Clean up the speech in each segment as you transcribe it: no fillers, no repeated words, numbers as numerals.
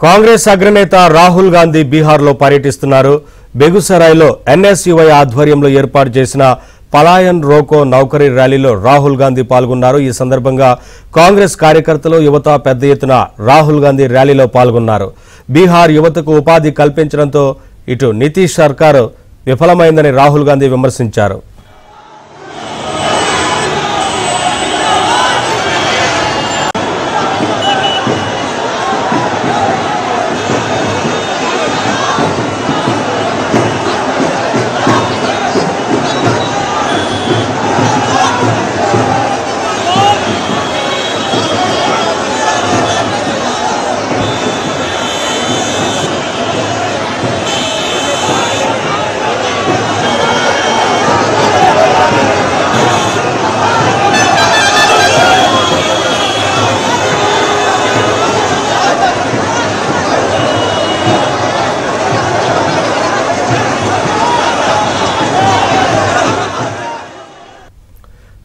కాంగ్రెస్ అగ్రనేత రాహుల్ గాంధీ బీహార్లో పర్యటిస్తున్నారు. బెగుసరాయ్లో ఎన్ఎస్యుఐ ఆధ్వర్యంలో ఏర్పాటు చేసిన పలాయన్ రోకో నౌకరీ ర్యాలీలో రాహుల్ గాంధీ పాల్గొన్నారు. ఈ సందర్భంగా కాంగ్రెస్ కార్యకర్తలు, యువత పెద్ద ఎత్తున రాహుల్ గాంధీ ర్యాలీలో పాల్గొన్నారు. బీహార్ యువతకు ఉపాధి కల్పించడంతో ఇటు నితీష్ సర్కారు విఫలమైందని రాహుల్ గాంధీ విమర్శించారు.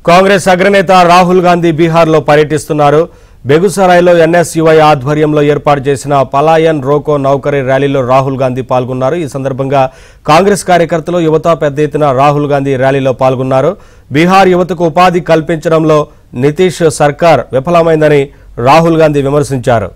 కాంగ్రెస్ అగ్రనేత రాహుల్ గాంధీ బీహార్లో పర్యటిస్తున్నారు. బెగుసరాయ్లో ఎన్ఎస్యుఐ ఆధ్వర్యంలో ఏర్పాటు చేసిన పలాయన్ రోకో నౌకరీ ర్యాలీలో రాహుల్ గాంధీ పాల్గొన్నారు. ఈ సందర్భంగా కాంగ్రెస్ కార్యకర్తలు, యువత పెద్ద ఎత్తున రాహుల్ గాంధీ ర్యాలీలో పాల్గొన్నారు. బీహార్ యువతకు ఉపాధి కల్పించడంలో నితీష్ సర్కార్ విఫలమైందని రాహుల్ గాంధీ విమర్శించారు.